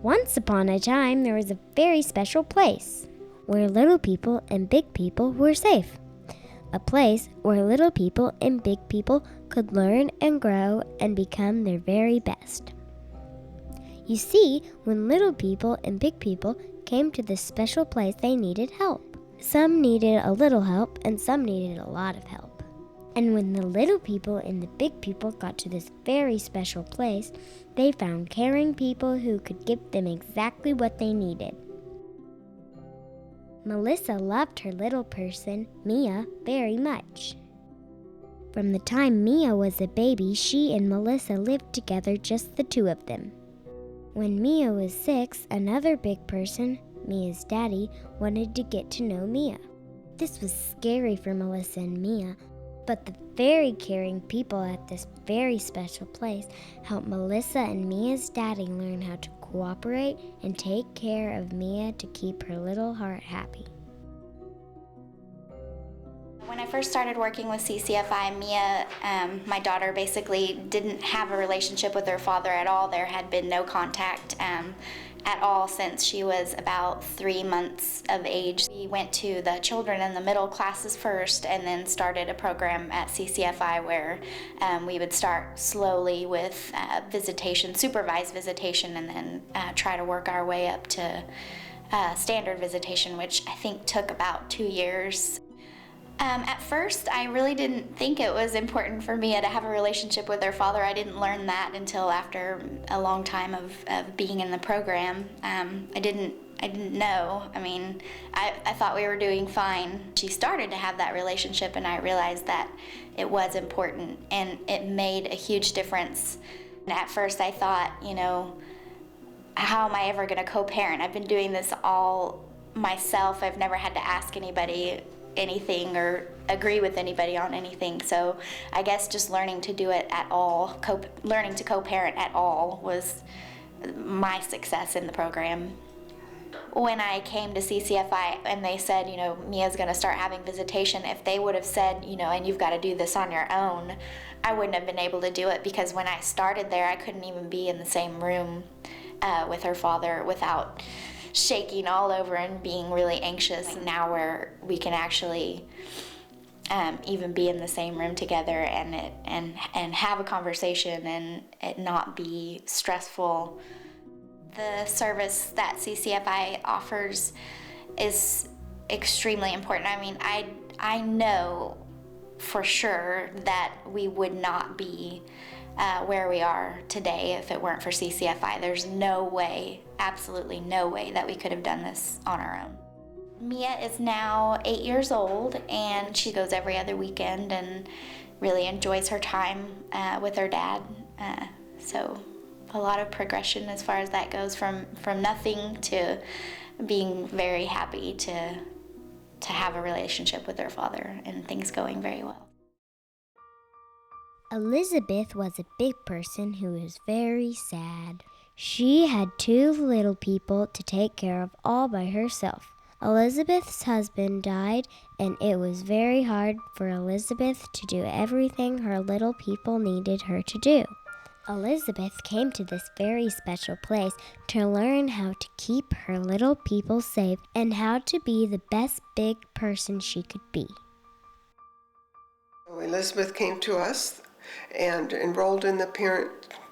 Once upon a time, there was a very special place where little people and big people were safe. A place where little people and big people could learn and grow and become their very best. You see, when little people and big people came to this special place, they needed help. Some needed a little help and some needed a lot of help. And when the little people and the big people got to this very special place, they found caring people who could give them exactly what they needed. Melissa loved her little person, Mia, very much. From the time Mia was a baby, she and Melissa lived together, just the two of them. When Mia was 6, another big person, Mia's daddy, wanted to get to know Mia. This was scary for Melissa and Mia, but the very caring people at this very special place helped Melissa and Mia's daddy learn how to cooperate and take care of Mia to keep her little heart happy. When I first started working with CCFI, Mia, my daughter, basically didn't have a relationship with her father at all. There had been no contact at all since she was about 3 months of age. We went to the children in the middle classes first and then started a program at CCFI where we would start slowly with visitation, supervised visitation, and then try to work our way up to standard visitation, which I think took about 2 years. At first, I really didn't think it was important for Mia to have a relationship with her father. I didn't learn that until after a long time of being in the program. I didn't know. I mean, I thought we were doing fine. She started to have that relationship, and I realized that it was important, and it made a huge difference. And at first, I thought, how am I ever going to co-parent? I've been doing this all myself. I've never had to ask anybody anything or agree with anybody on anything. So I guess just learning to do it at all, learning to co-parent at all was my success in the program. When I came to CCFI and they said, Mia's going to start having visitation, if they would have said, and you've got to do this on your own, I wouldn't have been able to do it, because when I started there, I couldn't even be in the same room with her father without shaking all over and being really anxious. Now where we can actually even be in the same room together and have a conversation and it not be stressful. The service that CCFI offers is extremely important. I mean, I know for sure that we would not be where we are today if it weren't for CCFI. There's no way, absolutely no way, that we could have done this on our own. Mia is now 8 years old, and she goes every other weekend and really enjoys her time with her dad. So a lot of progression as far as that goes, from nothing to being very happy to have a relationship with her father and things going very well. Elizabeth was a big person who was very sad. She had 2 little people to take care of all by herself. Elizabeth's husband died, and it was very hard for Elizabeth to do everything her little people needed her to do. Elizabeth came to this very special place to learn how to keep her little people safe and how to be the best big person she could be. Elizabeth came to us and enrolled in the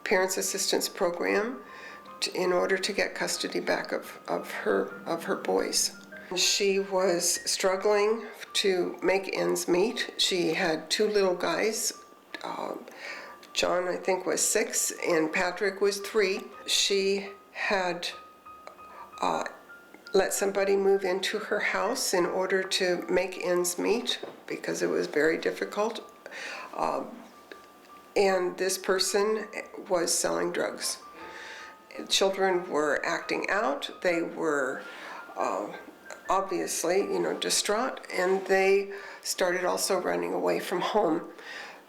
Parents Assistance Program in order to get custody back of her boys. She was struggling to make ends meet. She had 2 little guys. John, I think, was 6, and Patrick was 3. She had let somebody move into her house in order to make ends meet because it was very difficult. And this person was selling drugs. Children were acting out. They were obviously, distraught, and they started also running away from home.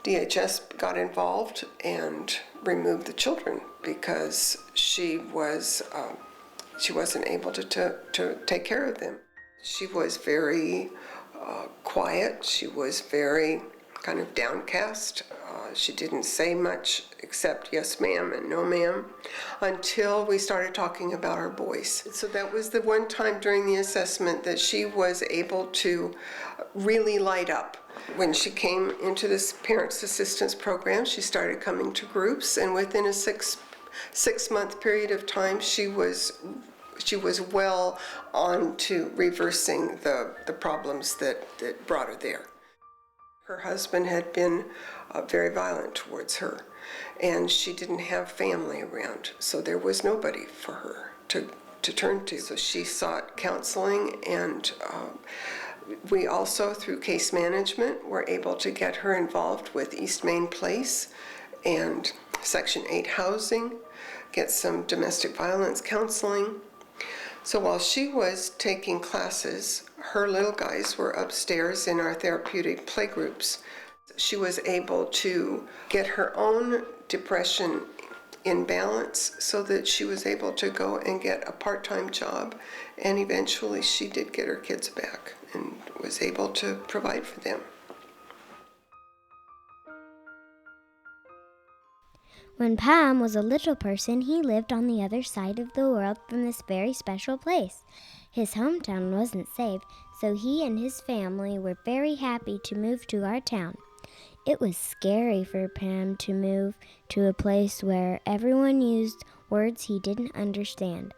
DHS got involved and removed the children because she wasn't able to take care of them. She was very quiet. She was very kind of downcast. She didn't say much except yes ma'am and no ma'am until we started talking about our boys. So that was the one time during the assessment that she was able to really light up. When she came into this Parents Assistance Program, she started coming to groups, and within a six-month period of time, she was well on to reversing the problems that brought her there. Her husband had been very violent towards her, and she didn't have family around, so there was nobody for her to turn to. So she sought counseling, and we also, through case management, were able to get her involved with East Main Place and Section 8 housing, get some domestic violence counseling. So while she was taking classes, her little guys were upstairs in our therapeutic playgroups. She was able to get her own depression in balance so that she was able to go and get a part-time job, and eventually she did get her kids back and was able to provide for them. When Pam was a little person, he lived on the other side of the world from this very special place. His hometown wasn't safe, so he and his family were very happy to move to our town. It was scary for Pam to move to a place where everyone used words he didn't understand.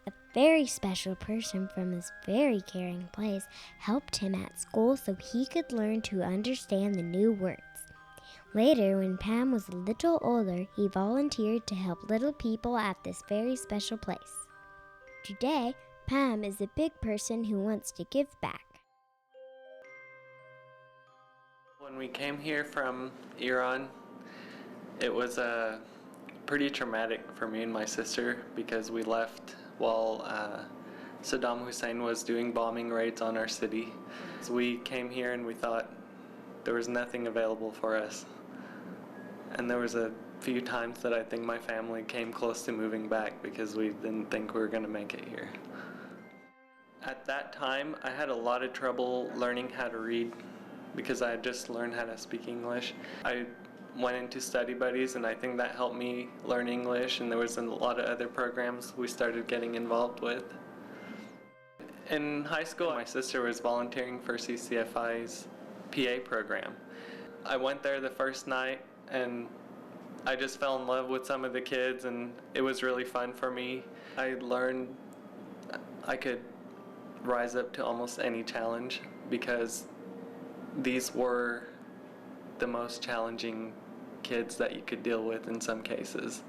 A very special person from this very caring place helped him at school so he could learn to understand the new words. Later, when Pam was a little older, he volunteered to help little people at this very special place. Today, Pam is a big person who wants to give back. When we came here from Iran, it was pretty traumatic for me and my sister because we left while Saddam Hussein was doing bombing raids on our city. So we came here and we thought there was nothing available for us. And there was a few times that I think my family came close to moving back because we didn't think we were going to make it here. At that time, I had a lot of trouble learning how to read because I had just learned how to speak English. I went into study buddies, and I think that helped me learn English, and there was a lot of other programs we started getting involved with. In high school, my sister was volunteering for CCFI's PA program. I went there the first night, and I just fell in love with some of the kids, and it was really fun for me. I learned I could rise up to almost any challenge because these were the most challenging kids that you could deal with in some cases.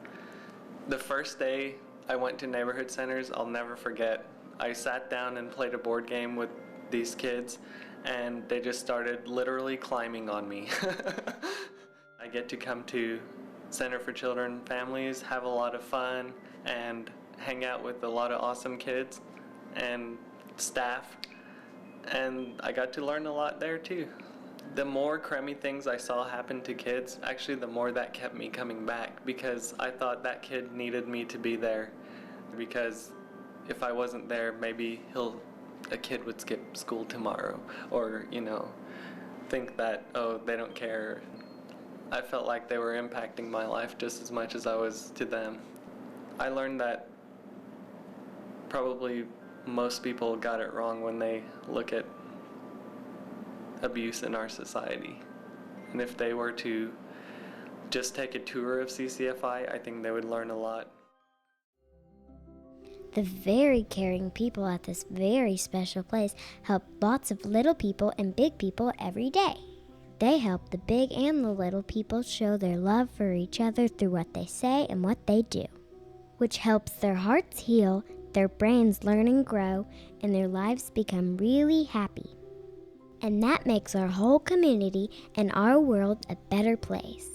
The first day I went to neighborhood centers, I'll never forget. I sat down and played a board game with these kids, and they just started literally climbing on me. I get to come to Center for Children and Families, have a lot of fun, and hang out with a lot of awesome kids and staff, and I got to learn a lot there too. The more crummy things I saw happen to kids, actually the more that kept me coming back because I thought that kid needed me to be there, because if I wasn't there, maybe a kid would skip school tomorrow, or think that, oh, they don't care. I felt like they were impacting my life just as much as I was to them. I learned that probably most people got it wrong when they look at abuse in our society. And if they were to just take a tour of CCFI, I think they would learn a lot. The very caring people at this very special place help lots of little people and big people every day. They help the big and the little people show their love for each other through what they say and what they do, which helps their hearts heal, their brains learn and grow, and their lives become really happy. And that makes our whole community and our world a better place.